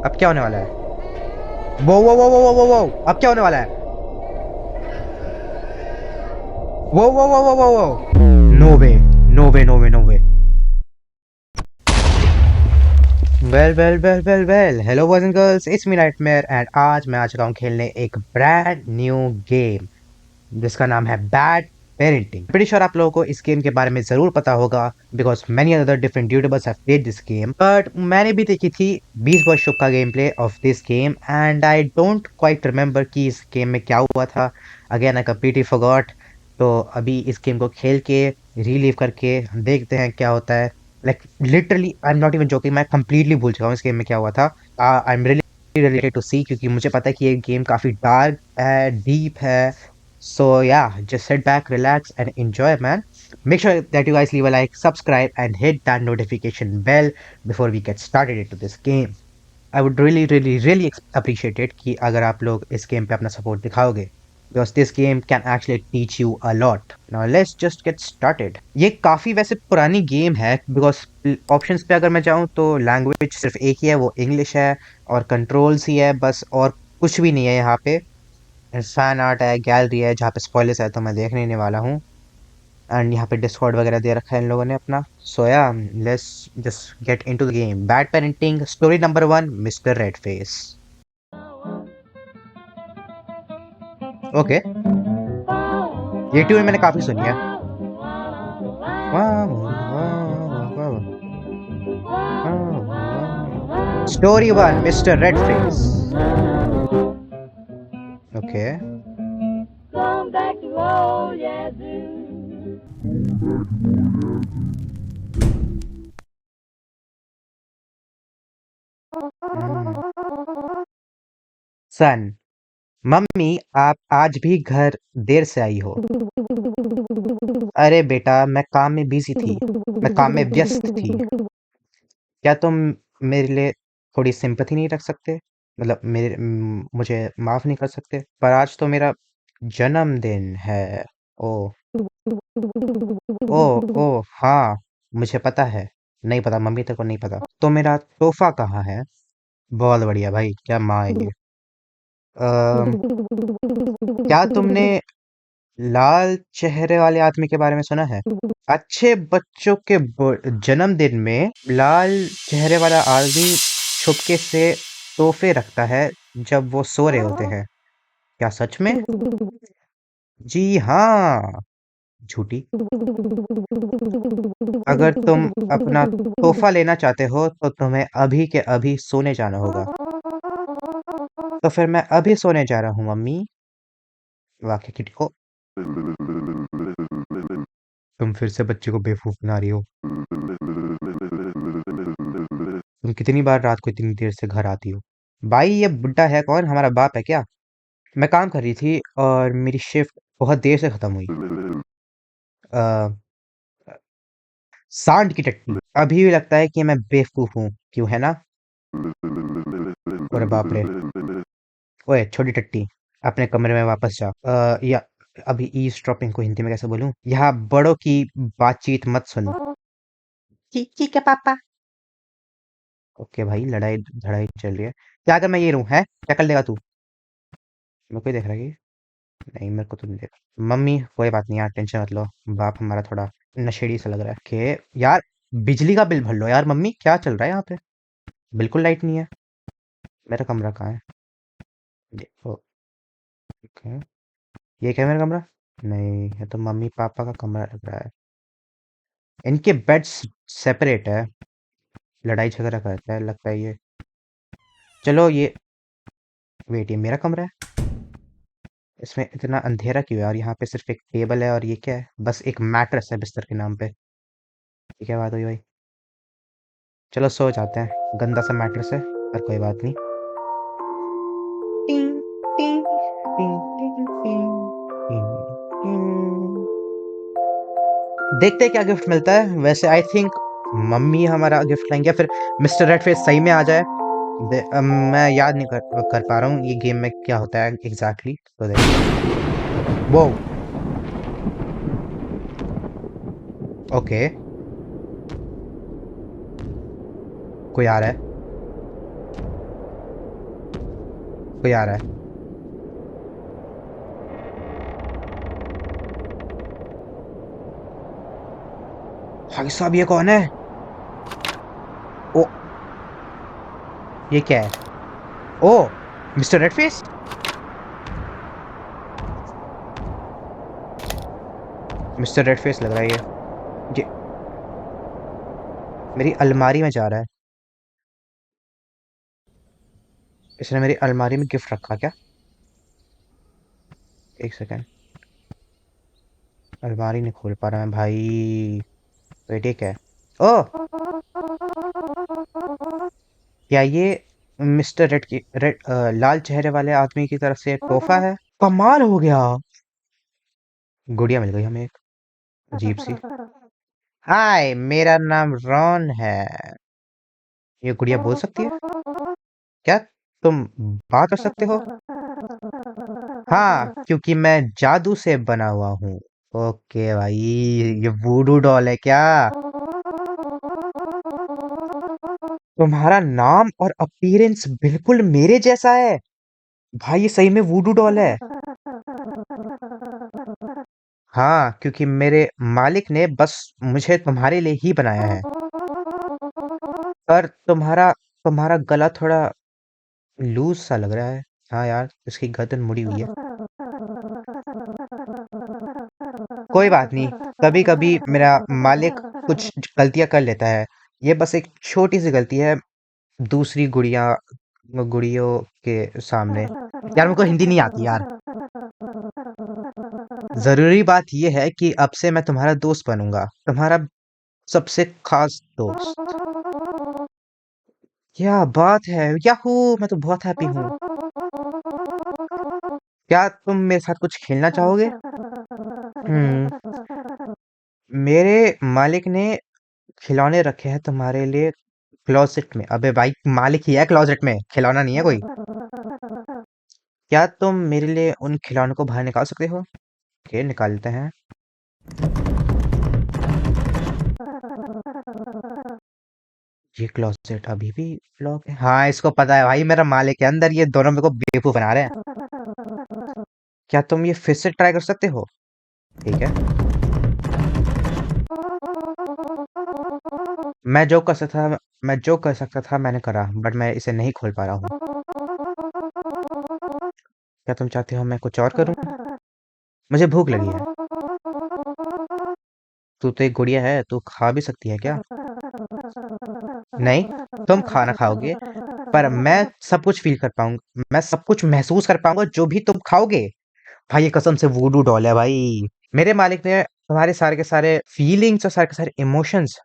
अब क्या होने वाला है? वो वो वो वो वो वो वो अब क्या होने वाला है? वो वो वो वो वो वो no way, no way, no way, no way. Well hello boys and girls, it's me nightmare and आज मैं आ चुका हूँ खेलने एक ब्रांड न्यू गेम जिसका नाम है बैड पेरेंटिंग। प्रीटी श्योर आप लोगों को इस गेम के बारे में जरूर पता होगा because many other different YouTubers have played this game, but मैंने भी देखी थी 20 वर्ष का game play of this game and I don't quite remember कि इस गेम में क्या हुआ था। Again I completely forgot. तो अभी इस गेम को खेल के रीलीव करके देखते हैं क्या होता है। Like literally I am not even joking, मैं कंप्लीटली भूल चुका हूँ इस गेम में क्या हुआ था। I am really related to C, क्योंकि मुझे पता है कि ये गेम काफी डार्क है, डीप है। So yeah, just sit back, relax, and enjoy, man. Make sure that you guys leave a like, subscribe, and hit that notification bell before we get started into this game. I would really appreciate it कि अगर आप लोग इस game पे अपना support दिखाओगे, because this game can actually teach you a lot. Now let's just get started. ये काफी वैसे पुरानी गेम है because ऑप्शंस पे अगर मैं जाऊँ तो लैंग्वेज सिर्फ एक ही है, वो इंग्लिश है, और कंट्रोल्स ही है बस, और कुछ भी नहीं है यहाँ पे। फैन आर्ट है, गैलरी है जहाँ पे स्पॉयलर्स है तो मैं देखने नहीं वाला हूँ। एंड यहाँ पे डिस्कॉर्ड वगैरह दे रखा है इन लोगों ने अपना। So yeah, let's just get into the game. Bad parenting story number 1, mister red face. Okay, ये ट्यून मैंने काफी सुनी है। Story 1, mister red face. Okay, son, mummy आप आज भी घर देर से आई हो। अरे बेटा, मैं काम में बिजी थी, मैं काम में व्यस्त थी। क्या तुम मेरे लिए थोड़ी सिंपैथी नहीं रख सकते? मतलब मुझे माफ नहीं कर सकते? पर आज तो मेरा जन्मदिन है। ओ, ओ, ओ, हाँ, मुझे पता है। नहीं पता, मम्मी तेरे को नहीं पता तो मेरा तोहफा कहाँ है? बहुत बढ़िया भाई, क्या माँ है ये। अम, क्या तुमने लाल चेहरे वाले आदमी के बारे में सुना है? अच्छे बच्चों के जन्मदिन में लाल चेहरे वाला आदमी छुपके से तोहफे रखता है जब वो सो रहे होते हैं। क्या सच में? जी हाँ, झूठी। अगर तुम अपना तोहफा लेना चाहते हो तो तुम्हें अभी के अभी सोने जाना होगा। तो फिर मैं अभी सोने जा रहा हूँ मम्मी। वाक्य किटी को, तुम फिर से बच्चे को बेवकूफ बना रही हो। तुम कितनी बार रात को इतनी देर से घर आती हो? भाई ये बुड्ढा है कौन, हमारा बाप है क्या? मैं काम कर रही थी और मेरी शिफ्ट बहुत देर से खत्म हुई। आ, सांड की टट्टी, अभी भी लगता है कि मैं बेवकूफ हूँ, क्यों है ना? अरे बाप रे। ओए छोटी टट्टी, अपने कमरे में वापस जा। या अभी ईज़-ड्रॉपिंग को हिंदी में कैसे बोलूं? यहाँ बड़ों की बातचीत मत सुन। ठीक ठीक है पापा। ओके भाई, लड़ाई झड़ाई चल रही है। क्या अगर मैं ये रहूं, है क्या कर लेगा तू? मेरे को ही देख रहा है कि नहीं, मेरे को तो नहीं देख रहा। मम्मी कोई बात नहीं यार, टेंशन मत लो। बाप हमारा थोड़ा नशेड़ी सा लग रहा है कि यार, बिजली का बिल भर लो यार। मम्मी क्या चल रहा है यहाँ पे? बिल्कुल लाइट नहीं है। मेरा कमरा कहाँ है? देखो। ओके, ये क्या है मेरा कमरा? नहीं, ये तो मम्मी पापा का कमरा लग रहा है। इनके बेड्स सेपरेट है। लड़ाई झगड़ा करता है लगता है ये। चलो ये, वेट, ये मेरा कमरा है। इसमें इतना अंधेरा क्यों है? और यहाँ पे सिर्फ एक टेबल है, और ये क्या है? बस एक मैट्रेस है बिस्तर के नाम पे। ये क्या बात हुई भाई? चलो सो जाते हैं, गंदा सा मैट्रेस है पर कोई बात नहीं। टिंग, टिंग, टिंग, टिंग, टिंग, टिंग, टिंग। देखते हैं क्या गिफ्ट मिलता है। वैसे आई थिंक मम्मी हमारा गिफ्ट लाएंगे, या फिर मिस्टर रेडफेस सही में आ जाए। मैं याद नहीं कर पा रहा हूँ ये गेम में क्या होता है एग्जैक्टली, तो देखते। वो, ओके, कोई आ रहा है। कोई आ रहा है। भाई साहब ये कौन है? ओ, ये क्या है? ओ, मिस्टर रेडफेस। मिस्टर रेडफेस लग रहा है ये मेरी अलमारी में जा रहा है। इसने मेरी अलमारी में गिफ्ट रखा क्या? एक सेकेंड। अलमारी नहीं खोल पा रहा मैं भाई। वेट, ये क्या है? ओ, क्या ये मिस्टर लाल चेहरे वाले आदमी की तरफ से एक तोहफा है? कमाल हो गया। गुड़िया मिल गई हमें एक अजीब सी। हाय, मेरा नाम रॉन है। ये गुड़िया बोल सकती है क्या? तुम बात कर सकते हो? हाँ, क्योंकि मैं जादू से बना हुआ हूँ। ओके भाई, ये वूडू डॉल है क्या? तुम्हारा नाम और अपीयरेंस बिल्कुल मेरे जैसा है। भाई ये सही में वूडू डॉल है। हाँ, क्योंकि मेरे मालिक ने बस मुझे तुम्हारे लिए ही बनाया है। पर तुम्हारा तुम्हारा गला थोड़ा लूज सा लग रहा है। हाँ यार, इसकी गर्दन मुड़ी हुई है। कोई बात नहीं, कभी कभी मेरा मालिक कुछ गलतियां कर लेता है। ये बस एक छोटी सी गलती है दूसरी गुड़ियों के सामने। यार, मेरे को हिंदी नहीं आती यार। जरूरी बात यह है कि अब से मैं तुम्हारा दोस्त बनूंगा, तुम्हारा सबसे खास दोस्त। क्या बात है, याहू! मैं तो बहुत हैप्पी हूँ। क्या तुम मेरे साथ कुछ खेलना चाहोगे? हम्म। मेरे मालिक ने खिलौने रखे हैं तुम्हारे लिए क्लोसेट में। अबे भाई, मालिक ही है क्लोसेट में, खिलौना नहीं है कोई। क्या तुम मेरे लिए उन खिलौनों को बाहर निकाल सकते हो? ओके, निकालते हैं। ये क्लोसेट अभी भी लॉक है। हाँ, इसको पता है भाई मेरा मालिक है अंदर। ये दोनों मेरे को बेवकूफ बना रहे हैं। क्या तुम ये फिर से ट्राई कर सकते हो? ठीक है। मैं जो कर सकता था मैं जो कर सकता था मैंने करा, बट मैं इसे नहीं खोल पा रहा हूँ। क्या तुम चाहते हो मैं कुछ और करूँ? मुझे भूख लगी है। तू तो एक गुड़िया है, तू खा भी सकती है क्या? नहीं, तुम खाना खाओगे, पर मैं सब कुछ फील कर पाऊंगा, मैं सब कुछ महसूस कर पाऊंगा जो भी तुम खाओगे। भाई ये कसम से वूडू डॉल है भाई। मेरे मालिक ने तुम्हारे सारे के सारे फीलिंग्स और सारे के सारे इमोशंस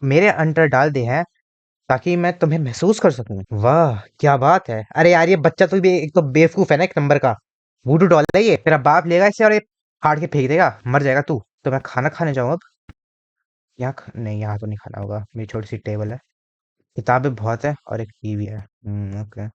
मेरे अंदर डाल दिए हैं, ताकि मैं तुम्हें महसूस कर सकूं। वाह क्या बात है! अरे यार, ये बच्चा तो भी एक तो बेवकूफ है ना, एक नंबर का। वूडू डॉल है ये। तेरा बाप लेगा इसे और ये फाड़ के फेंक देगा, मर जाएगा तू। तो मैं खाना खाने जाऊं अब। नहीं, यहाँ तो नहीं खाना होगा, मेरी छोटी सी टेबल है। किताबें बहुत है और एक टीवी है। ओके।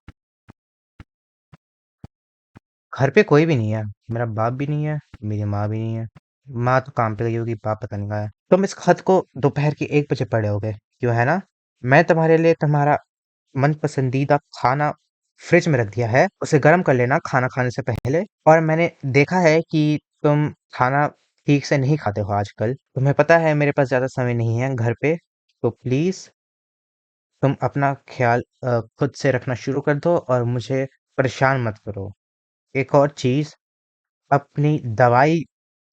घर पे कोई भी नहीं है। मेरा बाप भी नहीं है, मेरी माँ भी नहीं है। माँ तो काम पे गई होगी, बाप पता नहीं कहाँ है। तुम इस खत को दोपहर के 1 बजे पढ़े होगे, क्यों है ना? मैं तुम्हारे लिए तुम्हारा मन पसंदीदा खाना फ्रिज में रख दिया है, उसे गर्म कर लेना खाना खाने से पहले। और मैंने देखा है कि तुम खाना ठीक से नहीं खाते हो आजकल। तुम्हें पता है मेरे पास ज्यादा समय नहीं है घर पे, तो प्लीज तुम अपना ख्याल खुद से रखना शुरू कर दो और मुझे परेशान मत करो। एक और चीज, अपनी दवाई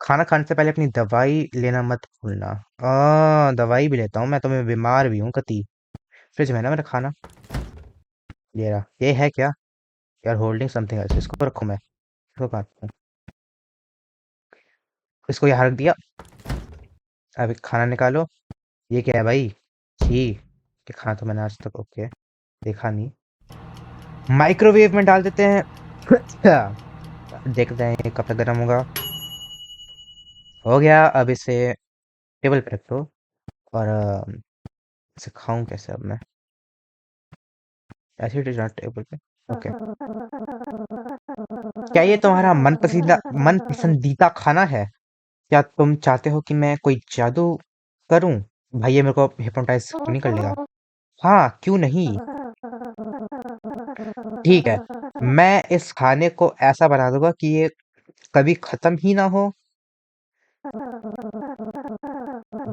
खाना खाने से पहले अपनी दवाई लेना मत भूलना। दवाई भी लेता हूँ मैं, तो मैं बीमार भी हूँ कती। फ्रिज में है ना मेरा खाना। ये रहा। ये है क्या? यार, होल्डिंग समथिंग एल्स। इसको रखूँ मैं? इसको काटूँ? इसको यहाँ रख दिया। अब खाना निकालो। ये क्या है भाई? छी! ये खाना तो मैंने आज तक ओके देखा नहीं। माइक्रोवेव में डाल देते हैं। देखते हैं ये कब तक गर्म होगा। हो गया। अब इसे टेबल पे रख दो। और इसे खाऊं कैसे अब मैं? ऐसे ही टेबल पे। ओके। क्या ये तुम्हारा मन पसंदीदा खाना है? क्या तुम चाहते हो कि मैं कोई जादू करूं? भाई ये मेरे को हिप्नोटाइज क्यों नहीं कर लेगा? हाँ, क्यों नहीं? ठीक है। मैं इस खाने को ऐसा बना दूंगा कि ये कभी खत्म ही ना हो।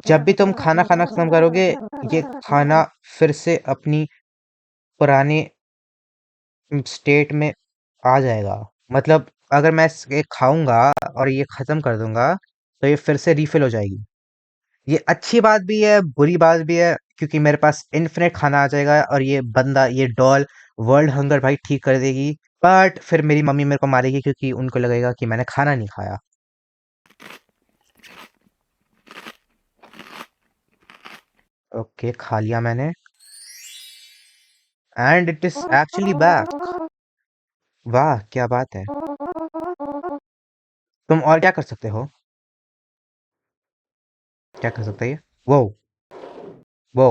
जब भी तुम खाना खाना खत्म करोगे, ये खाना फिर से अपनी पुराने स्टेट में आ जाएगा। मतलब अगर मैं ये खाऊंगा और ये खत्म कर दूंगा, तो ये फिर से रीफिल हो जाएगी। ये अच्छी बात भी है, बुरी बात भी है, क्योंकि मेरे पास इन्फिनिट खाना आ जाएगा और ये बंदा, ये डॉल वर्ल्ड हंगर भाई ठीक कर देगी। बट फिर मेरी मम्मी मेरे को मारेगी क्योंकि उनको लगेगा कि मैंने खाना नहीं खाया। ओके, खा लिया मैंने। And it is actually back. वाह, क्या बात है। तुम और क्या कर सकते हो? क्या कर सकते हैं? वो वो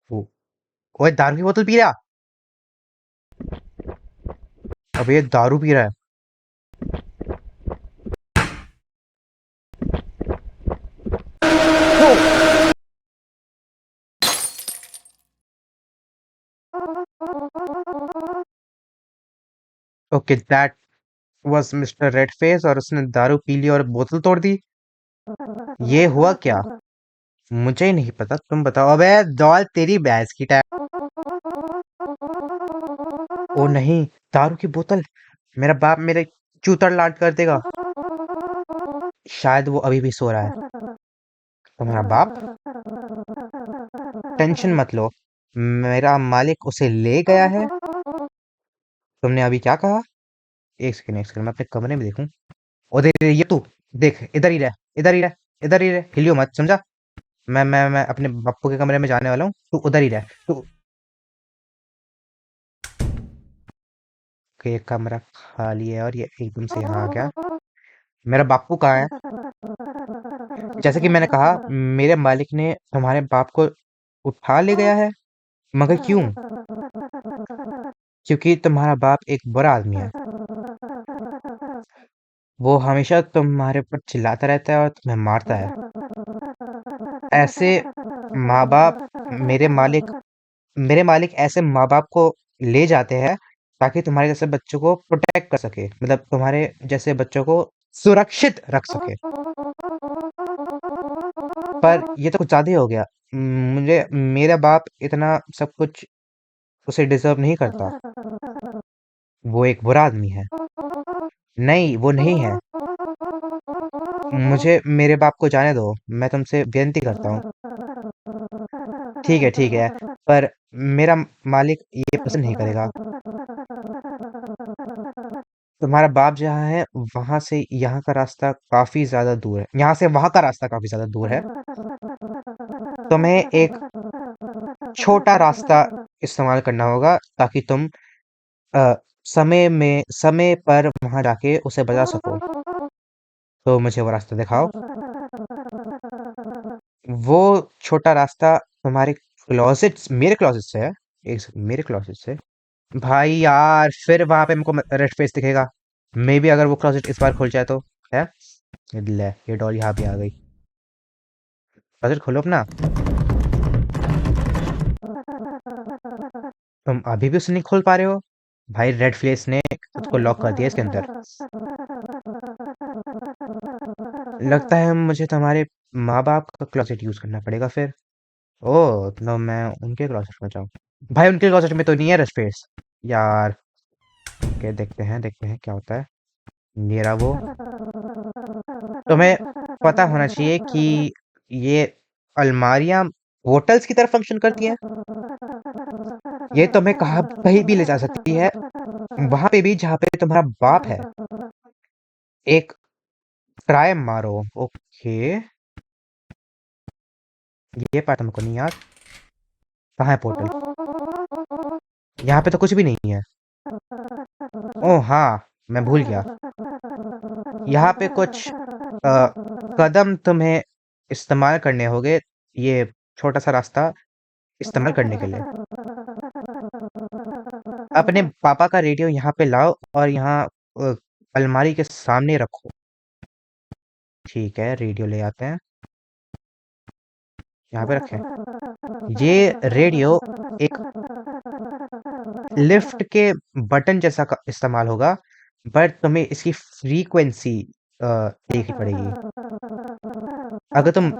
वो ओए, दारू की बोतल पी रहा। अब ये दारू पी रहा है। Okay, that was mister red face, और उसने दारू पी ली और बोतल तोड़ दी। ये हुआ क्या? मुझे ही नहीं पता, तुम बताओ। अबे दौल, तेरी भैंस की टाइम। ओ नहीं, दारू की बोतल। मेरा बाप मेरे चूतर लाट कर देगा। शायद वो अभी भी सो रहा है। तुम्हारा बाप? टेंशन मत लो, मेरा मालिक उसे ले गया है। तुमने अभी क्या कहा? एक सेकंड, एक सेकंड, मैं अपने कमरे में देखूं। ओ देख, ये तू देख, इधर ही रह, इधर ही रह, इधर ही रह, हिलियो मत, समझा? मैं अपने पप्पू के कमरे में जाने वाला हूँ, तू उधर ही रह तू। के कमरा खाली है और ये एकदम से यहाँ आ गया। मेरा बापू कहाँ है? जैसे कि मैंने कहा, मेरे मालिक ने तुम्हारे बाप को उठा ले गया है। मगर क्यों? क्योंकि तुम्हारा बाप एक बुरा आदमी है। वो हमेशा तुम्हारे ऊपर चिल्लाता रहता है और तुम्हें मारता है। ऐसे माँ बाप, मेरे मालिक मेरे मालिक ऐसे माँ बाप को ले जाते हैं ताकि तुम्हारे जैसे बच्चों को प्रोटेक्ट कर सके, मतलब तुम्हारे जैसे बच्चों को सुरक्षित रख सके। पर ये तो कुछ ज्यादा ही हो गया। मुझे मेरा बाप इतना सब कुछ उसे डिजर्व नहीं करता। वो एक बुरा आदमी है। नहीं, वो नहीं है। मुझे मेरे बाप को जाने दो, मैं तुमसे विनती करता हूँ। ठीक है, ठीक है, पर मेरा मालिक ये पसंद नहीं करेगा। तुम्हारा बाप जहाँ है, वहां से यहाँ का रास्ता काफी ज्यादा दूर है, यहाँ से वहां का रास्ता काफी ज्यादा दूर है। तुम्हें एक छोटा रास्ता इस्तेमाल करना होगा ताकि तुम अ, समय पर वहां जाके उसे बचा सको। तो मुझे वो रास्ता दिखाओ। वो छोटा रास्ता तुम्हारे क्लोजेट, मेरे क्लोजेट से है। एक सेकंड, मेरे क्लोजेट से? भाई यार, फिर वहां पे हमको रेड फेस दिखेगा। मे बी अगर वो क्लोजेट इस बार खुल जाए तो। है, ले, ये डॉल यहाँ भी आ गई। क्लोजेट खोलो अपना। तुम अभी भी उसे नहीं खोल पा रहे हो? भाई, रेड फेस ने खुद को लॉक कर दिया इसके अंदर। लगता है मुझे तुम्हारे माँ बाप का क्लोजेट यूज करना पड़ेगा फिर। ओह, तो मैं उनके क्लोजेट में जाऊँ? भाई, उनके क्लोजेट में तो नहीं है रेड फेस यार। के देखते हैं क्या होता है। मेरा वो, तुम्हें पता होना चाहिए कि ये अलमारियां होटल्स की तरह फंक्शन करती हैं। ये तुम्हें कहाँ कहीं भी ले जा सकती है, वहां पे भी जहाँ पे तुम्हारा बाप है। एक ट्राई मारो। ओके, ये पार्ट हमको नहीं याद। कहाँ है पोर्टल? यहाँ पे तो कुछ भी नहीं है। ओह हाँ, मैं भूल गया। यहाँ पे कुछ कदम तुम्हें इस्तेमाल करने होंगे, ये छोटा सा रास्ता इस्तेमाल करने के लिए। अपने पापा का रेडियो यहाँ पे लाओ और यहाँ अ, अलमारी के सामने रखो। ठीक है, रेडियो ले आते हैं, यहाँ पे रखें। ये रेडियो एक लिफ्ट के बटन जैसा का इस्तेमाल होगा, बट तुम्हें इसकी फ्रीक्वेंसी देखनी पड़ेगी। अगर तुम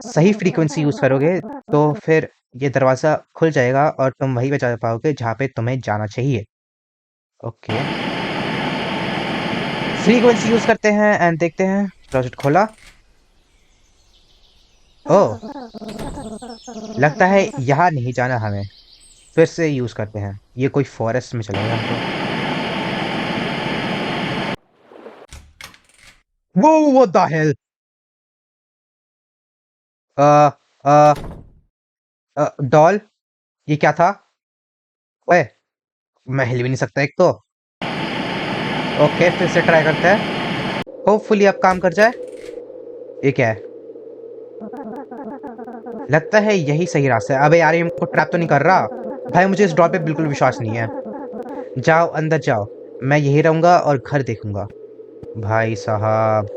सही फ्रीक्वेंसी यूज करोगे तो फिर ये दरवाजा खुल जाएगा और तुम वहीं पे जा पाओगे जहाँ पे तुम्हें जाना चाहिए। ओके, फ्रीक्वेंसी यूज करते हैं एंड देखते हैं। प्रोजेक्ट खोला। ओह, लगता है यहाँ नहीं जाना हमें। फिर से यूज करते हैं। ये कोई फॉरेस्ट में चलेगा हम तो। वो what the hell. A doll, ये क्या था? ओए, मैं हिल भी नहीं सकता एक तो। ओके, फिर से ट्राई करते हैं। होपफुली अब काम कर जाए। ये क्या है? लगता है यही सही रास्ता है। अबे यार, ये हमको ट्रैप तो नहीं कर रहा? भाई मुझे इस डॉल पे बिल्कुल विश्वास नहीं है। जाओ अंदर जाओ, मैं यही रहूंगा और घर देखूंगा। भाई साहब,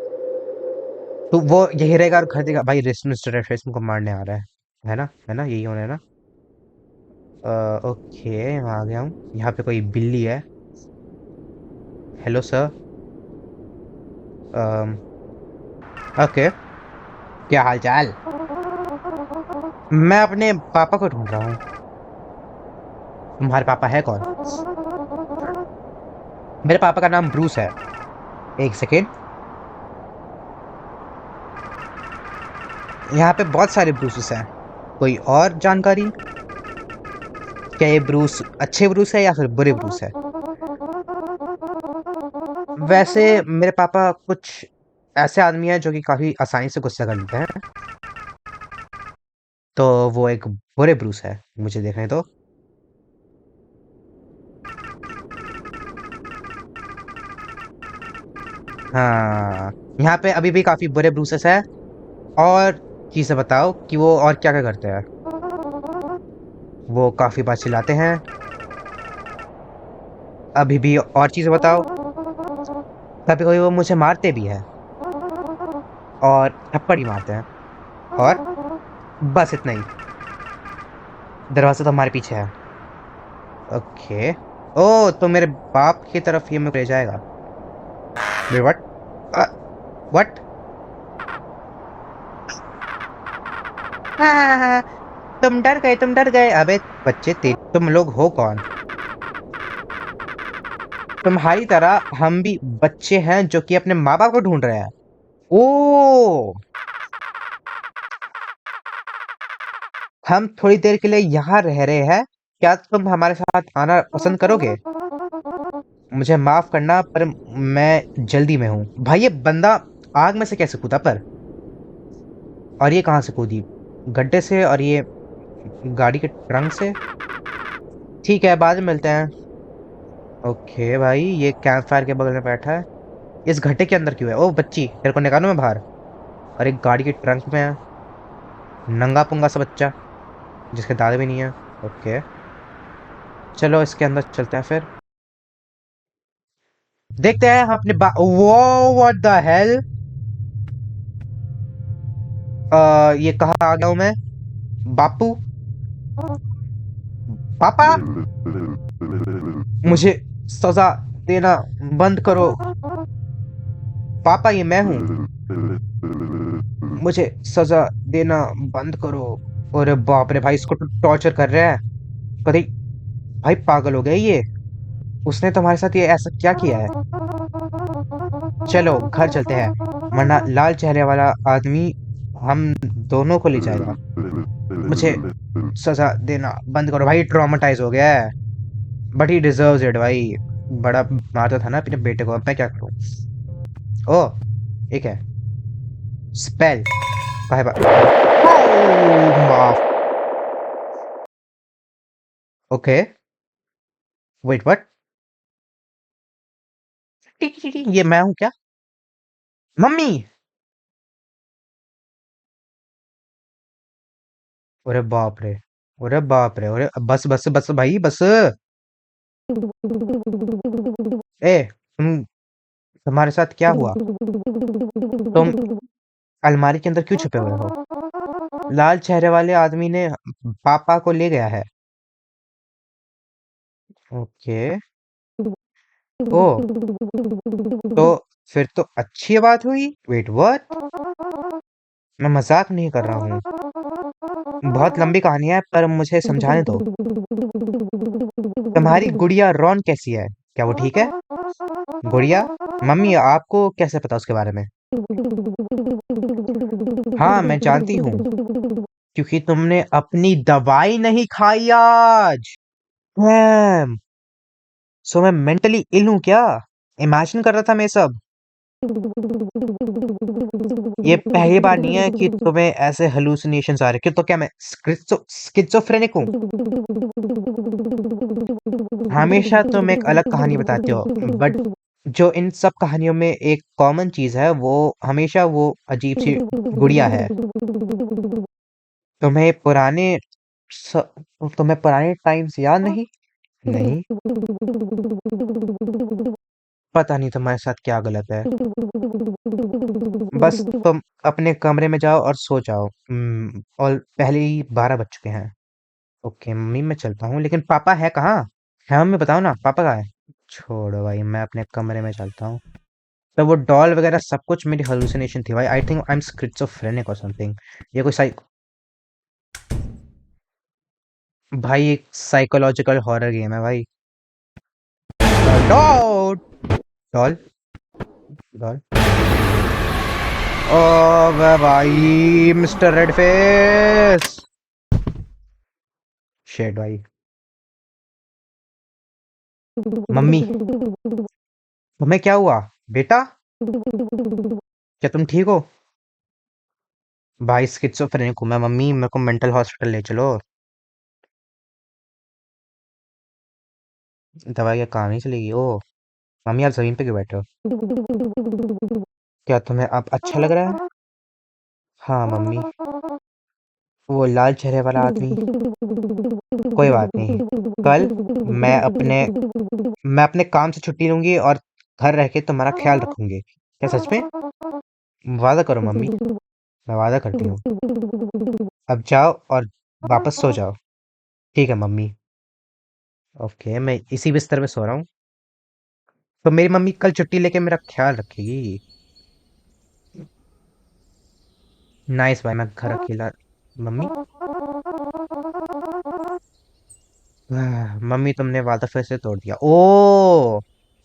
तो वो यही रहेगा और घर देगा। भाई रेस्ट मिस्टर रेफेस को मारने आ रहा है ना? है ना, यही होना है ना? ओके, मैं आ गया हूँ। यहाँ पे कोई बिल्ली है। Hello sir. ओके, क्या हाल चाल? मैं अपने पापा को ढूंढ रहा हूँ। तुम्हारे पापा है कौन? मेरे पापा का नाम ब्रूस है। एक सेकेंड, यहाँ पे बहुत सारे ब्रूसेस हैं। कोई और जानकारी? क्या ये ब्रूस अच्छे ब्रूस है या फिर बुरे ब्रूस है? वैसे मेरे पापा कुछ ऐसे आदमी हैं जो कि काफी आसानी से गुस्सा कर लेते हैं, तो वो एक बुरे ब्रूस है। मुझे देखने तो। हाँ, यहाँ पे अभी भी काफी बुरे ब्रूसेस है। और चीजें बताओ कि वो और क्या क्या करते हैं। वो काफी बार चिल्लाते हैं। अभी भी और चीजें बताओ। कभी कभी वो मुझे मारते भी है और थप्पड़ भी मारते हैं। और बस इतना ही। दरवाजा तो हमारे पीछे है। ओके। ओ, तो मेरे बाप की तरफ ये मुझे ले जाएगा। व्हाट? व्हाट? तुम डर गए, तुम डर गए। अबे बच्चे, तुम लोग हो कौन? तुम्हारी तरह हम भी बच्चे हैं जो कि अपने माँ बाप को ढूंढ रहे हैं। ओ, हम थोड़ी देर के लिए यहाँ रह रहे हैं। क्या तुम हमारे साथ आना पसंद करोगे? मुझे माफ करना, पर मैं जल्दी में हूँ। भाई ये बंदा आग में से कैसे कूदा पर? और ये कहाँ से कूदी? गड्ढे से? और ये गाड़ी के ट्रंक से? ठीक है, बाद में मिलते हैं। ओके भाई, ये कैंप फायर के बगल में बैठा है। इस घट्टे के अंदर क्यों है? ओ बच्ची, तेरे को निकालो मैं बाहर। और एक गाड़ी के ट्रंक में है, नंगा पुंगा सा बच्चा जिसके दांत भी नहीं है। ओके, चलो इसके अंदर चलते हैं फिर। देखते हैं हम अपने वो व्हाट द हेल। ये कहाँ आ गया हूँ मैं? बापू, पापा, मुझे सजा देना बंद करो। पापा, ये मैं हूँ। मुझे सजा देना बंद करो। अरे बाप रे भाई, इसको तो टॉर्चर कर रहे हैं कभी। भाई पागल हो गए ये। उसने तुम्हारे साथ ये ऐसा क्या किया है? चलो घर चलते हैं, वरना लाल चेहरे वाला आदमी हम दोनों को ले जाएगा। मुझे सजा देना बंद करो। भाई ट्रॉमेटाइज हो गया है, बट ही डिजर्व्स इट भाई। बड़ा मारता था ना अपने बेटे को, अब मैं क्या करूं? ओ, एक है स्पेल। Bye bye. माफ। Okay, wait what? ये मैं हूं क्या? मम्मी! अरे बाप रे, अरे बाप रे, अरे बस बस बस भाई बस। ए, तुम्हारे साथ क्या हुआ? तुम अलमारी के अंदर क्यों छुपे हुए हो? लाल चेहरे वाले आदमी ने पापा को ले गया है। ओके। ओ, तो फिर तो अच्छी बात हुई। Wait, what? मैं मजाक नहीं कर रहा हूँ। बहुत लंबी कहानी है, पर मुझे समझाने दो। तुम्हारी गुड़िया रॉन कैसी है? क्या वो ठीक है? गुड़िया? मम्मी, आपको कैसे पता उसके बारे में? हाँ, मैं जानती हूँ, क्योंकि तुमने अपनी दवाई नहीं खाई आज। मैम, सो मैं मेंटली इल हूँ क्या? इमेजिन कर रहा था मैं सब। ये पहली बार नहीं है कि तुम्हें ऐसे हेलुसिनेशंस आ रहे कि तो क्या मैं स्किज़ोफ्रेनिक हूँ? हमेशा तुम एक अलग कहानी बताते हो, बट जो इन सब कहानियों में एक कॉमन चीज है, वो हमेशा वो अजीब सी गुड़िया है। तुम्हें पुराने स... तुम्हें पुराने टाइम्स याद नहीं? नहीं। पता नहीं तुम्हारे साथ क्या गलत है। बस तुम अपने कमरे में जाओ और सो जाओ। और पहले ही 12 बज चुके हैं। ओके मम्मी, मैं चलता हूँ, लेकिन पापा है कहाँ? है मम्मी, बताओ ना, पापा कहाँ है? छोड़ो भाई, मैं अपने कमरे में चलता हूँ। तो वो डॉल वगैरह सब कुछ मेरी हेलुसिनेशन थी भाई। I think I am schizophrenic और समथिंग। ये कोई भाई एक साइकोलॉजिकल हॉरर गेम है भाई। Doll, doll, doll. ओ भाई, मिस्टर रेड फेस। शेट भाई। मम्मी, तुम्हें क्या हुआ? बेटा, क्या तुम ठीक हो? भाई स्किज़ोफ्रेनिक हूँ मैं मम्मी, मेरे को मेंटल हॉस्पिटल ले चलो। दवाई का काम नहीं चलेगी। ओ मम्मी, आप जमीन पे क्यों बैठे हो? क्या तुम्हें अब अच्छा लग रहा है? हाँ मम्मी। वो लाल चेहरे वाला आदमी, कोई बात नहीं। कल मैं अपने मैं अपने काम से छुट्टी लूंगी और घर रह के तुम्हारा ख्याल रखूंगी। क्या सच में? वादा करो मम्मी। मैं वादा करती हूँ। अब जाओ और वापस सो जाओ। ठीक है मम्मी। ओके, मैं इसी बिस्तर में सो रहा हूँ। तो मेरी मम्मी कल छुट्टी लेके मेरा ख्याल रखेगी। नाइस भाई, मैं घर अकेला। मम्मी, मम्मी तुमने वादा फिर से तोड़ दिया। ओ,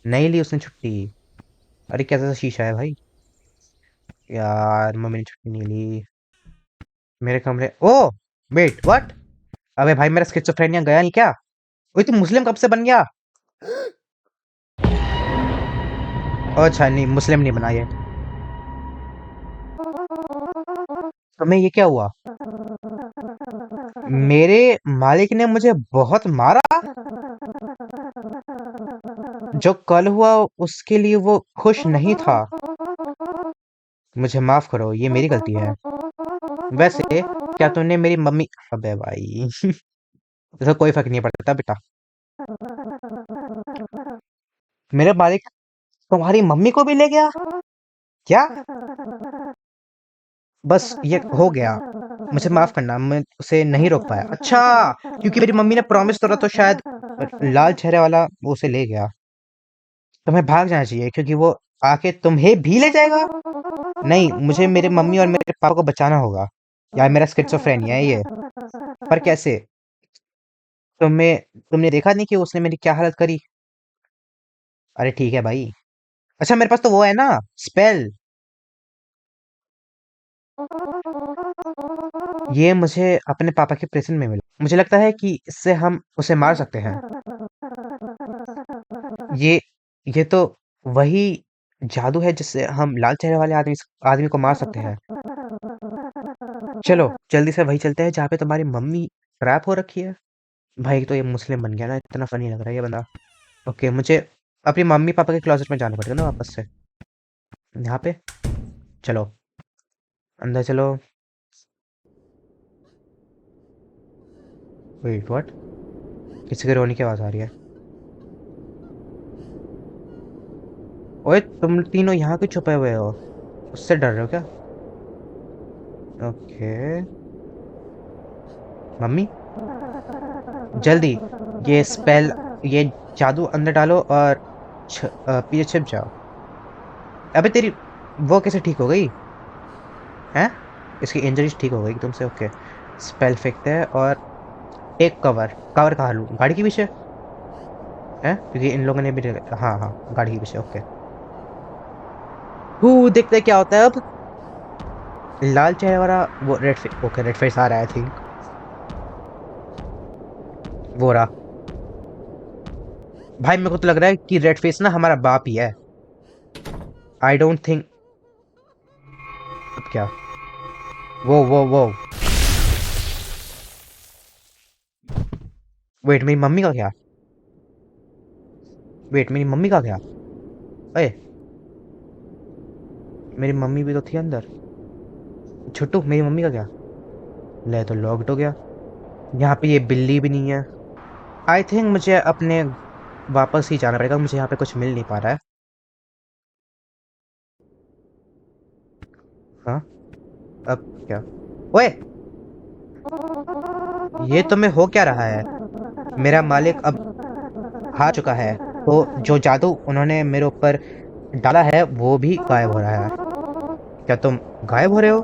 नहीं ली उसने छुट्टी। अरे कैसा शीशा है भाई। यार मम्मी ने छुट्टी नहीं ली। मेरे कमरे, ओ वेट, व्हाट? अबे भाई, मेरा स्किज़ोफ्रेनिया गया नहीं क्या? ओए, तू मुस्लिम कब से बन गया? अच्छा, नहीं मुस्लिम नहीं बना ये। तुम्हें ये क्या हुआ? मेरे मालिक ने मुझे बहुत मारा। जो कल हुआ उसके लिए वो खुश नहीं था। मुझे माफ करो, ये मेरी गलती है। वैसे क्या तूने मेरी मम्मी, अबे भाई इसका कोई फर्क नहीं पड़ता बेटा। मेरे मालिक तुम्हारी मम्मी को भी ले गया? क्या? बस ये हो गया। मुझे माफ करना, मैं उसे नहीं रोक पाया। अच्छा, क्योंकि मेरी मम्मी ने प्रॉमिस तोड़ा तो शायद लाल चेहरे वाला वो उसे ले गया। तुम्हें भाग जाना चाहिए, क्योंकि वो आके तुम्हें भी ले जाएगा। नहीं, मुझे मेरे मम्मी और मेरे पापा को बचाना होगा। यार मेरा स्किज़ोफ्रेनिया है ये। पर कैसे? तुमने देखा नहीं कि उसने मेरी क्या हालत करी? अरे ठीक है भाई। अच्छा, मेरे पास तो वो है ना, स्पेल। ये मुझे अपने पापा के प्रेजेंट में मिला। मुझे लगता है कि इससे हम उसे मार सकते हैं। ये ये तो वही जादू है जिससे हम लाल चेहरे वाले आदमी आदमी को मार सकते हैं। चलो जल्दी से वही चलते हैं जहाँ पे तुम्हारी मम्मी ट्रैप हो रखी है। भाई तो ये मुस्लिम बन गया ना, इतना फनी लग रहा है ये बंदा। ओके, मुझे अपनी मम्मी पापा के क्लोजेट में जाना पड़ेगा ना वापस से। यहाँ पे चलो, अंदर चलो। Wait, what? किसी के रोने की आवाज आ रही है। ओए, तुम तीनों यहाँ क्यों छुपे हुए हो? उससे डर रहे हो क्या? ओके मम्मी, जल्दी ये स्पेल, ये जादू अंदर डालो और पीछे छिप जाओ। अबे तेरी वो कैसे ठीक हो गई? हैं? इसकी इंजरीज ठीक हो गई तुमसे? ओके। स्पेल फेंकते हैं और एक कवर। कवर कहाँ लूँ? गाड़ी के पीछे है, क्योंकि इन लोगों ने भी हाँ हाँ, गाड़ी के पीछे। ओके। देखते हैं क्या होता है अब। लाल चेहरे वाला वो red face. Okay, red face आ रहा है आई थिंक। वो रहा। भाई मेरे को तो लग रहा है कि रेड फेस ना हमारा बाप ही है। I don't think. अब क्या? वो वेट, मेरी मम्मी का क्या? वेट, मेरी मम्मी का क्या? अरे, मेरी मम्मी भी तो थी अंदर। छोटू, मेरी मम्मी का क्या? ले, तो लॉक्ड हो गया। यहाँ पे ये बिल्ली भी नहीं है। आई थिंक मुझे अपने वापस ही जाना पड़ेगा, मुझे यहाँ पे कुछ मिल नहीं पा रहा है। हाँ। अब क्या? ओए, ये तो मैं हो क्या रहा है? मेरा मालिक अब हार चुका है, तो जो जादू उन्होंने मेरे ऊपर डाला है वो भी गायब हो रहा है। क्या तुम गायब हो रहे हो?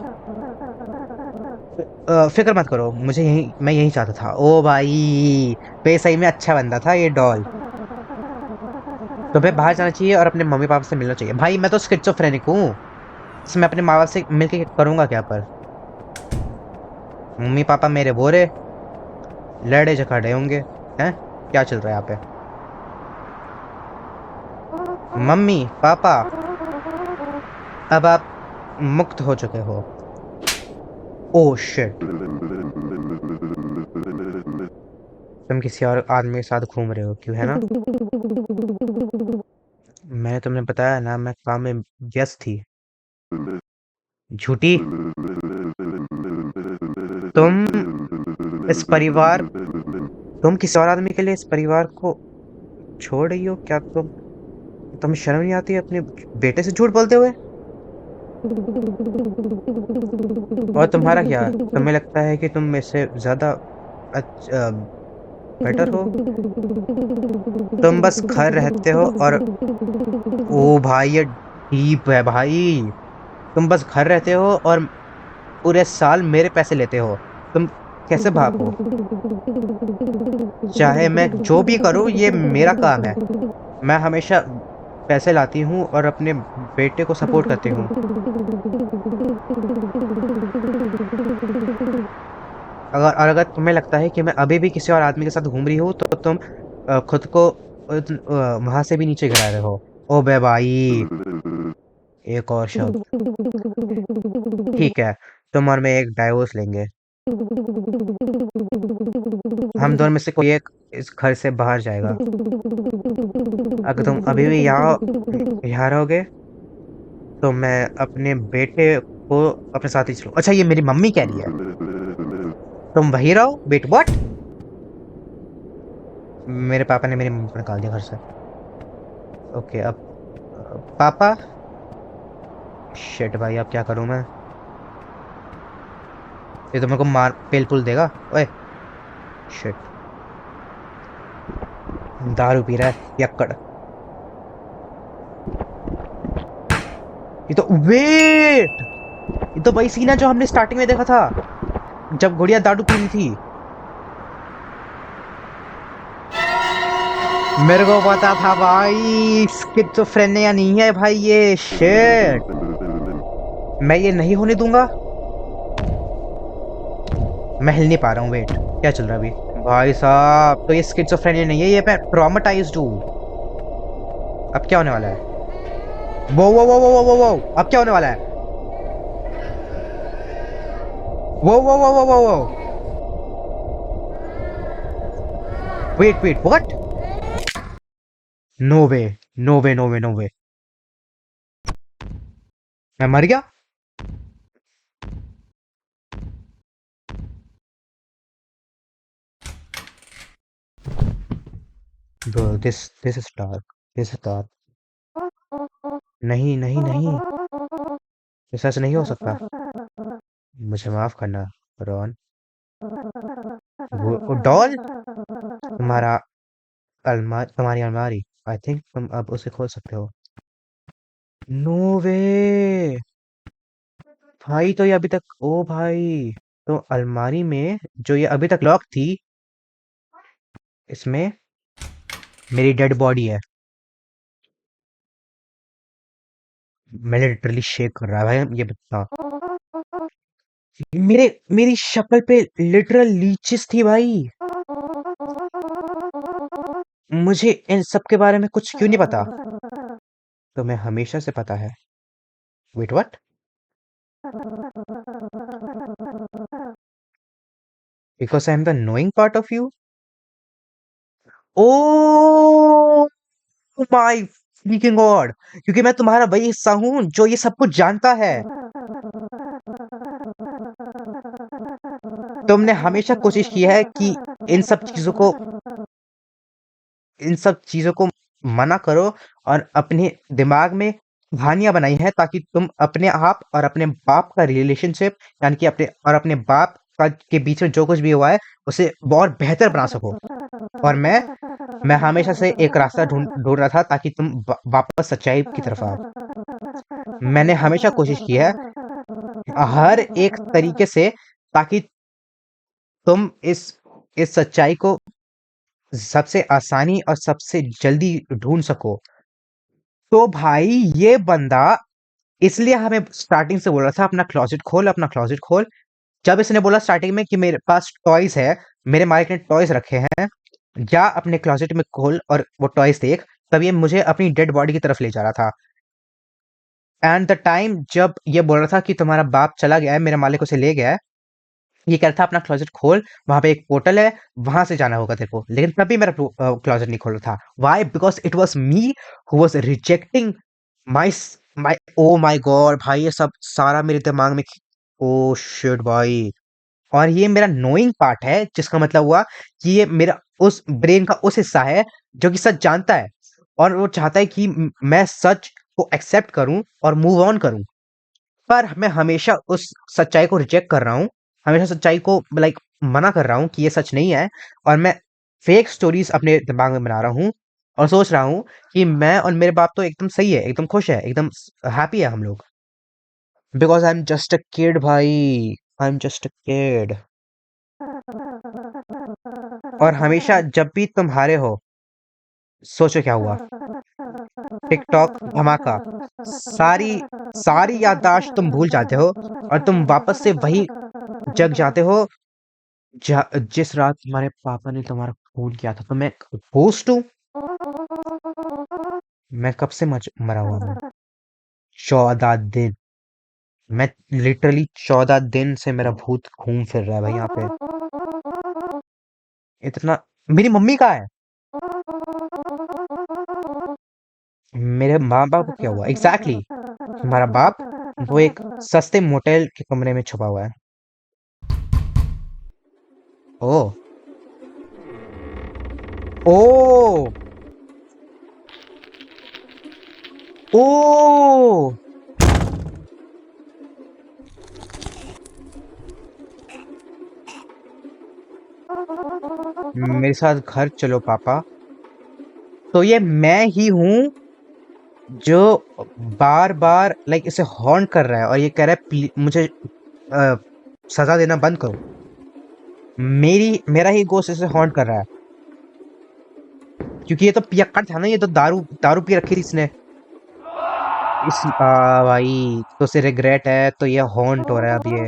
फिक्र मत करो, मैं यही चाहता था। ओ भाई, पे सही में अच्छा बंदा था ये डॉल। तुम्हें बाहर जाना चाहिए और अपने मम्मी पापा से मिलना चाहिए। भाई मैं तो स्किज़ोफ्रेनिक हूँ, इसमें अपने माँ बाप से मिलके करूंगा क्या? पर मम्मी पापा मेरे बोरे लड़े झगड़े होंगे। हैं? क्या चल रहा है यहाँ पे? मम्मी पापा, अब आप मुक्त हो चुके हो। ओह शिट, तुम किसी और आदमी के साथ घूम रहे हो, क्यों है ना? मैंने तुमने बताया ना, मैं काम में व्यस्त थी। झूठी। तुम इस परिवार तुम किसी और आदमी के लिए इस परिवार को छोड़ रही हो क्या? तुम्हें शर्म नहीं आती है अपने बेटे से झूठ बोलते हुए? और तुम्हारा क्या? तुम्हें लगता है कि तुम मेरे से ज्यादा बेटर हो? तुम बस घर रहते हो और ओ भाई, ये डीप है भाई। तुम बस घर रहते हो और पूरे साल मेरे पैसे लेते हो। तुम कैसे बाप हो? चाहे मैं जो भी करूं, ये मेरा काम है। मैं हमेशा पैसे लाती हूँ और अपने बेटे को सपोर्ट करती हूँ। अगर तुम्हें लगता है कि मैं अभी भी किसी और आदमी के साथ घूम रही हूँ, तो तुम खुद को वहां से भी नीचे गिरा रहे हो। ओ बे भाई, एक और शब्द। ठीक है, तुम और मैं एक डाइवोर्स लेंगे। हम दोनों में से कोई एक इस घर से बाहर जाएगा। अगर तुम अभी भी यहाँ रहोगे, तो मैं अपने बेटे को अपने साथ ही चलूँ। अच्छा, ये मेरी मम्मी कह रही है तुम वही रहो। Wait, what? मेरे पापा ने मेरी मम्मी को निकाल दिया घर से। ओके, अब पापा। शिट भाई, अब क्या करूं मैं? ये तो मेरे को मार पेल पुल देगा। ओए शिट, दारू पी रहा है यक्कड़। ये तो वेट, ये तो वही सीन है जो हमने स्टार्टिंग में देखा था, जब गुड़िया दारू पी रही थी। मेरे को पता था भाई, स्किज़ोफ्रेनिया नहीं है भाई ये। शिट, मैं ये नहीं होने दूंगा। मैं हिल नहीं पा रहा हूँ। वेट, क्या चल रहा है अभी? भाई साहब, तो ये स्किज़ोफ्रेनिया नहीं है, ये मैं ट्रॉमेटाइज्ड हूँ। अब क्या होने वाला है? वो अब क्या होने वाला है? वो wait what? No way, no way, no way, no way. मैं मर गया। Bro, this is dark, this is dark. नहीं नहीं नहीं, ऐसा ऐसे नहीं हो सकता। मुझे माफ करना रॉन। वो डॉल तुम्हारा अलमारी, तुम्हारी अलमारी। आई थिंक तुम अब उसे खोल सकते हो। नो वे भाई, तो ये अभी तक, ओ भाई, तो अलमारी में जो ये अभी तक लॉक थी, इसमें मेरी डेड बॉडी है। मैंने लिटरली शेक कर रहा है भाई, ये बता। मेरी शक्ल पे लिटरल लीचेस थी भाई। मुझे इन सब के बारे में कुछ क्यों नहीं पता? तो मैं हमेशा से पता है। Wait what? Because I am the knowing part of you. Oh my freaking god, क्योंकि मैं तुम्हारा वही हिस्सा हूँ जो ये सब कुछ जानता है। तुमने हमेशा कोशिश की है कि इन सब चीजों को इन सब चीजों को मना करो, और अपने दिमाग में कहानियां बनाई है ताकि तुम अपने आप और अपने बाप का रिलेशनशिप, यानी कि अपने बाप का के बीच में जो कुछ भी हुआ है उसे और बेहतर बना सको। और मैं हमेशा से एक रास्ता ढूंढ ढूंढ रहा था ताकि तुम वापस सच्चाई की तरफ आओ। मैंने हमेशा कोशिश की है हर एक तरीके से, ताकि तुम इस सच्चाई को सबसे आसानी और सबसे जल्दी ढूंढ सको। तो भाई ये बंदा इसलिए हमें स्टार्टिंग से बोल रहा था अपना क्लोजेट खोल, अपना क्लोजेट खोल। जब इसने बोला स्टार्टिंग में कि मेरे पास टॉयज है, मेरे मालिक ने टॉयज रखे हैं, जा अपने क्लोजेट में खोल और वो टॉयज देख, तब ये मुझे अपनी डेड बॉडी की तरफ ले जा रहा था। एंड द टाइम जब ये बोल रहा था कि तुम्हारा बाप चला गया है, मेरे मालिक उसे ले गया है, ये कह रहा था अपना क्लोजेट खोल, वहां पे एक पोर्टल है, वहां से जाना होगा तेरे को, लेकिन तभी मेरा क्लोजेट नहीं खोल रहा था। Why? Because it was me who was rejecting my my oh my god भाई, ये सब सारा मेरे दिमाग में। ओ शिट भाई। और ये मेरा नोइंग पार्ट है, जिसका मतलब हुआ कि ये मेरा उस ब्रेन का उस हिस्सा है जो कि सच जानता है, और वो चाहता है कि मैं सच को एक्सेप्ट करूं और मूव ऑन करूं। पर मैं हमेशा उस सच्चाई को रिजेक्ट कर रहा हूँ, हमेशा सच्चाई को लाइक मना कर रहा हूँ कि ये सच नहीं है, और मैं फेक स्टोरीज अपने दिमाग में बना रहा हूँ, और सोच रहा हूँ कि मैं और मेरे बाप तो एकदम सही है, एकदम खुश है, एकदम हैप्पी है हम लोग। Because I am just a kid भाई, I am just a kid. और हमेशा जब भी तुम हारे हो, सोचो क्या हुआ। टिकटॉक धमाका, सारी सारी याददाश्त तुम भूल जाते हो, और तुम वापस से वही जग जाते हो जिस रात तुम्हारे पापा ने तुम्हारा खून किया था। तो मैं होस्ट हूँ? मैं कब से मरा हुआ हूँ? 14 दिन। मैं लिटरली 14 दिन से मेरा भूत घूम फिर रहा है भाई यहाँ पे। इतना। मेरी मम्मी कहाँ है? मेरे माँ बाप को क्या हुआ एग्जैक्टली हमारा बाप, वो एक सस्ते मोटेल के कमरे में छुपा हुआ है। ओ। ओ। ओ। मेरे साथ घर चलो पापा। तो ये मैं ही हूँ जो बार बार लाइक इसे हॉन्ट कर रहा है, और ये कह रहा है मुझे सजा देना बंद करो। मेरा ही गोश्त इसे हॉन्ट कर रहा है, क्योंकि ये तो पियक्कड़ था ना, ये तो दारू दारू पी रखी थी इसने। भाई तो उसे रिग्रेट है, तो ये हॉन्ट हो रहा है अब ये।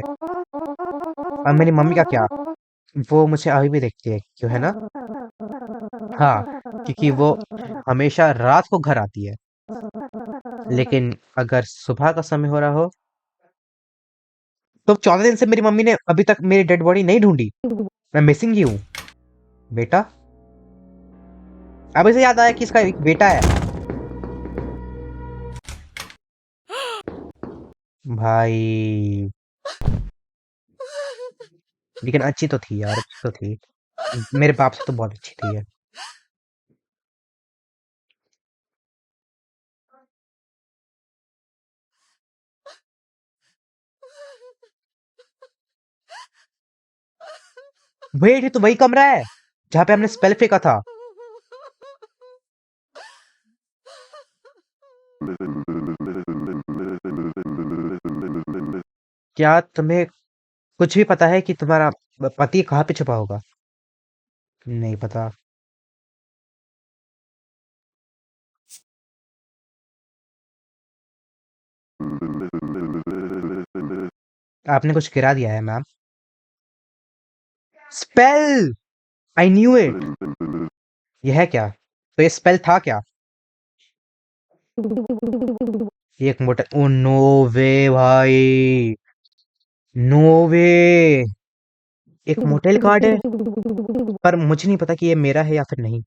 अब मेरी मम्मी का क्या? वो मुझे अभी भी देखती है, क्यों है ना? हाँ, क्योंकि वो हमेशा रात को घर आती है, लेकिन अगर सुबह का समय हो रहा हो, तो 14 दिन से मेरी मम्मी ने अभी तक मेरी डेड बॉडी नहीं ढूंढी। मैं मिसिंग ही हूँ बेटा। अब इसे याद आया कि इसका एक बेटा है। भाई लेकिन अच्छी तो थी यार, अच्छी तो थी। मेरे बाप से तो बहुत अच्छी थी ये। वेट, ये तो वही कमरा है जहाँ पे हमने स्पेल फेंका था। क्या तुम्हें कुछ भी पता है कि तुम्हारा पति कहाँ पे छुपा होगा? नहीं पता। आपने कुछ गिरा दिया है ma'am. Spell! I knew it. ये है क्या? तो ये स्पेल था क्या? ये एक मोटा, ओ नो वे भाई, नो वे। एक मोटेल कार्ड है, पर मुझे नहीं पता कि ये मेरा है या फिर नहीं।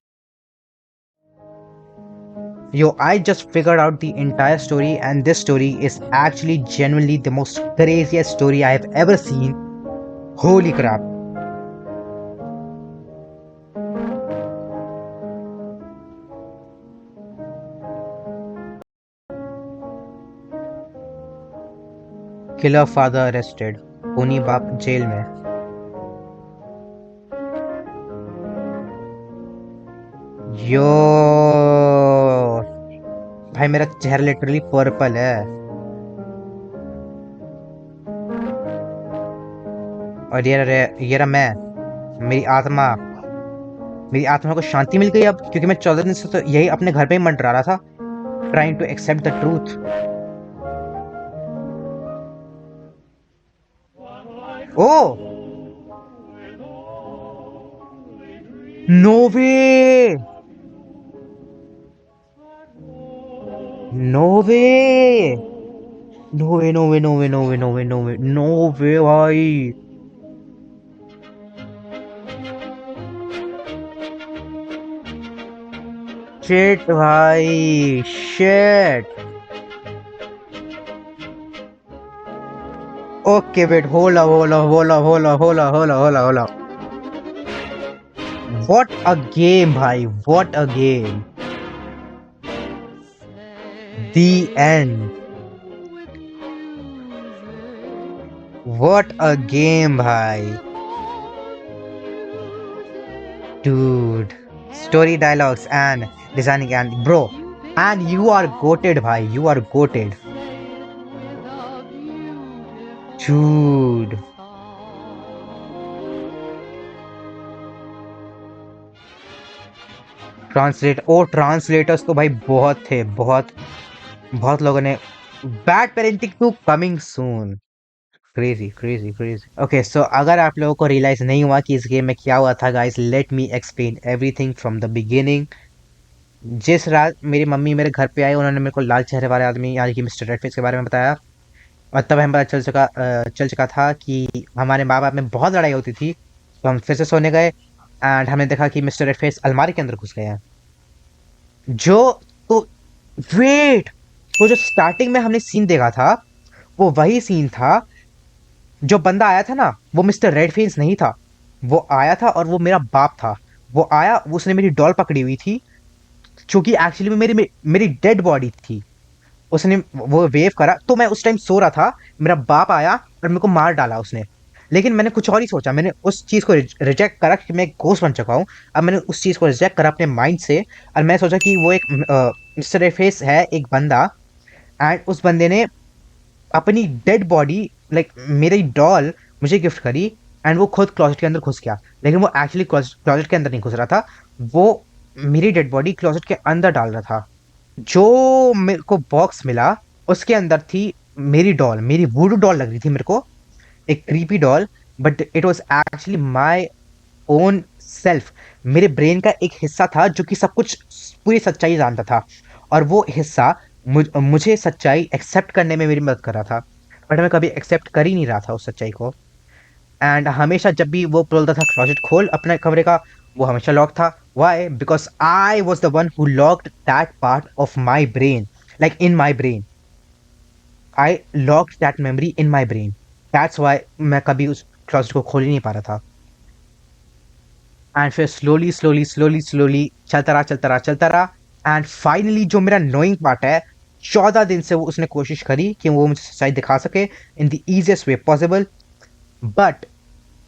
Yo, I just figured out the entire story, and this story is actually genuinely the most craziest story I have ever seen. Holy crap. Killer father arrested. खूनी बाप जेल में। यो भाई, मेरा चेहरा लिटरली पर्पल है। और ये रहा मैं, मेरी आत्मा। मेरी आत्मा को शांति मिल गई अब, क्योंकि मैं 14 दिन से तो यही अपने घर पे ही मंडरा रहा था, trying to accept the truth. Oh no way, no way, no way, no way, no way, no way, no way, no way, no way भाई। शिट भाई, shit. Okay wait, hold up, hold up, hold up, hold up, hold up, hold up, hold up, hold up. What a game भाई, what a game. The end. What a game भाई। Dude, story dialogues and designing and bro, and you are goated bhai, you are goated. Dude, translators तो भाई बहुत थे, बहुत बहुत लोगों ने। Bad parenting two coming soon. Crazy crazy crazy. Okay, so अगर आप लोगों को रियलाइज नहीं हुआ कि इस गेम में क्या हुआ था guys, let me explain everything from the beginning. जिस रात मेरी मम्मी मेरे घर पे आई, उन्होंने मेरे को लाल चेहरे वाले आदमी यानी कि मिस्टर रेडफेस के बारे में बताया। और तब हमें पता चल चुका था कि हमारे माँ बाप में बहुत लड़ाई होती थी। तो हम फिर से सोने गए, एंड हमने देखा कि मिस्टर रेडफेस अलमारी के अंदर घुस गए हैं। जो तो वेट, तो जो स्टार्टिंग में हमने सीन देखा था, वो वही सीन था। जो बंदा आया था ना, वो मिस्टर रेड फेस नहीं था। वो आया था और वो मेरा बाप था। वो आया, उसने मेरी डॉल पकड़ी हुई थी, जो कि एक्चुअली में मेरी मेरी डेड बॉडी थी। उसने वो वेव करा, तो मैं उस टाइम सो रहा था। मेरा बाप आया और मेरे को मार डाला उसने। लेकिन मैंने कुछ और ही सोचा, मैंने उस चीज़ को रिजेक्ट करा कि मैं एक घोस्ट बन चुका हूँ। अब मैंने उस चीज़ को रिजेक्ट करा अपने माइंड से, और मैं सोचा कि वो एक मिस्टर फेस है, एक बंदा। एंड उस बंदे ने अपनी डेड बॉडी, लाइक मेरी डॉल, मुझे गिफ्ट करी। एंड वो खुद क्लोजेट के अंदर घुस गया, लेकिन वो एक्चुअली क्लोजेट के अंदर नहीं घुस रहा था। वो मेरी डेड बॉडी क्लोजेट के अंदर डाल रहा था। जो मेरे को बॉक्स मिला, उसके अंदर थी मेरी डॉल, मेरी वुडू डॉल लग रही थी मेरे को, एक creepy doll. But it was actually my own self. मेरे ब्रेन का एक हिस्सा था जो कि सब कुछ, पूरी सच्चाई जानता था। और वो हिस्सा मुझे सच्चाई एक्सेप्ट करने में मेरी मदद कर रहा था। बट मैं कभी एक्सेप्ट कर ही नहीं रहा था उस सच्चाई को। एंड हमेशा जब भी वो बोलता था क्लोजेट खोल अपने कमरे का, वो हमेशा लॉक था। Why? Because I was the one who locked that part of my brain, like in my brain. I locked that memory in my brain. That's why मैं कभी उस क्लोजेट को खोल ही नहीं पा रहा था। एंड फिर स्लोली स्लोली स्लोली स्लोली चलता रहा, चलता रहा, चलता रहा। एंड फाइनली जो मेरा नोइंग पार्ट है, 14 दिन से वो उसने कोशिश करी कि वो मुझे सच्चाई दिखा सके in the easiest way possible. But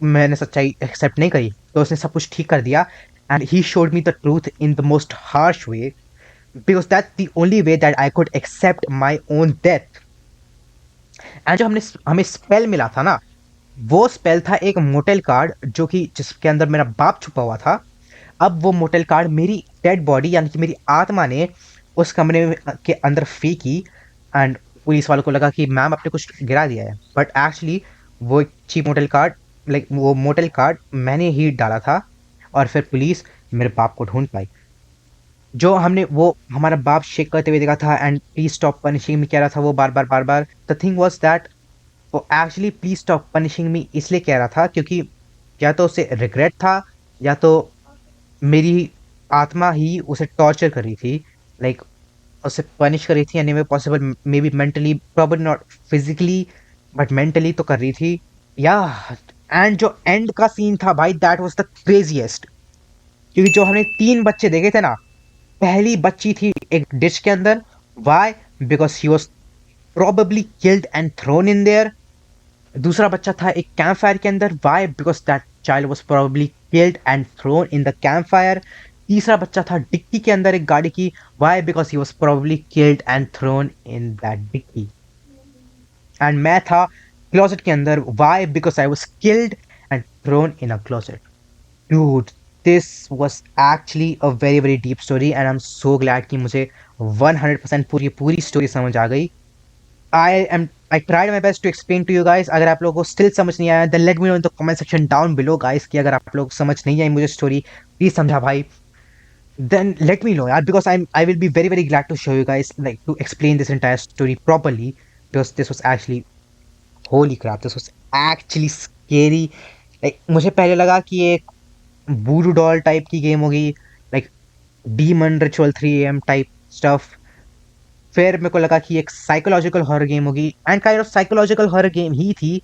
मैंने सच्चाई एक्सेप्ट नहीं करी, तो उसने सब कुछ ठीक कर दिया। And he showed me the truth in the most harsh way. because that's the only way that I could accept my own death. And जो हमने हमें स्पेल मिला था ना, वो स्पेल था एक मोटेल कार्ड जो कि जिसके अंदर मेरा बाप छुपा हुआ था। अब वो मोटेल कार्ड मेरी डेड बॉडी यानी कि मेरी आत्मा ने उस कमरे के अंदर फेंकी। एंड पुलिस वालों को लगा कि मैम आपने कुछ गिरा दिया है, बट एक्चुअली वो एक चीप मोटेल कार्ड, लाइक वो मोटेल कार्ड मैंने ही डाला था। और फिर पुलिस मेरे बाप को ढूंढ पाई। जो हमने वो हमारा बाप शेक करते हुए देखा था एंड प्लीज स्टॉप पनिशिंग मी कह रहा था वो बार बार बार बार। द थिंग वॉज दैट वो एक्चुअली प्लीज स्टॉप पनिशिंग मी इसलिए कह रहा था क्योंकि या तो उसे रिग्रेट था, या तो मेरी आत्मा ही उसे टॉर्चर कर रही थी, लाइक उसे पनिश कर रही थी। Any way possible, may be mentally, problem not physically, but mentally तो कर रही थी या। एंड जो एंड का सीन था भाई, दैट वाज द क्रेजीएस्ट। क्योंकि जो हमने 3 बच्चे देखे थे ना, पहली बच्ची थी एक डिश के अंदर। Why? Because she was probably killed and thrown in there. दूसरा बच्चा था एक कैंप फायर के अंदर। Why? Because that child was probably killed and thrown in the campfire. तीसरा बच्चा था डिक्की के अंदर एक गाड़ी की। Why? Because he was probably killed and thrown in that dicky. And मैं था क्लोजेट के अंदर। Why? Because I was killed and thrown in a closet. Dude, this was actually a very very deep story and I'm so glad कि मुझे 100% पूरी पूरी story समझ आ गई। I tried my best to explain to you guys. अगर आप लोगों को स्टिल समझ नहीं आया, then let me know in the comment section down below guys कि अगर आप लोग समझ नहीं आई मुझे स्टोरी, प्लीज समझा भाई, then let me know यार, because I will be very very glad to show you guys, like to explain this entire story properly, because this was actually, holy crap, this was actually scary. Like मुझे पहले लगा कि ये एक voodoo doll type की game होगी, like demon ritual 3 AM type stuff. फिर मेरे को लगा कि एक साइकोलॉजिकल हॉरर गेम होगी, and kind of psychological horror game ही थी।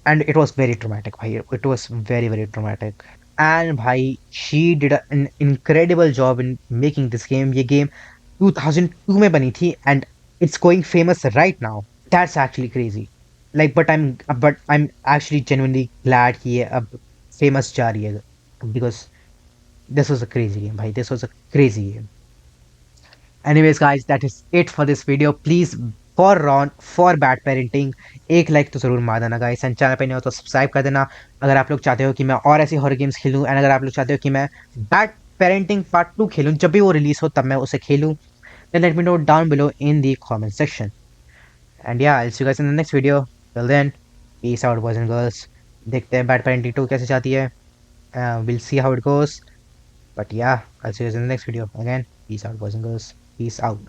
And it was very traumatic भाई, it was very very traumatic. And भाई she did an incredible job in making this game. ये गेम 2002 में बनी थी and it's going famous right now. That's actually crazy. Like but I am actually genuinely glad कि ये अब famous जा रही है, because this was a crazy game भाई, this was a crazy game. Anyways, guys, that is it for this video. Please, for Ron, for bad parenting, एक like तो जरूर मार देना गाइस, एंड चैनल पे नहीं हो तो सब्सक्राइब कर देना। अगर आप लोग चाहते हो कि मैं और ऐसी हॉरर गेम्स खेलूं, एंड अगर आप लोग चाहते हो कि मैं बैड पेरेंटिंग पार्ट 2 खेलूं जब भी वो रिलीज हो तब मैं उसे खेलूं, then let me know down below in the comment section. And yeah, I'll see you guys in the next video. Till then, peace out boys and girls. देखते हैं bad parenting 2 कैसे जाती है. We'll see how it goes. But yeah, I'll see you guys in the next video. Again, peace out boys and girls. Peace out.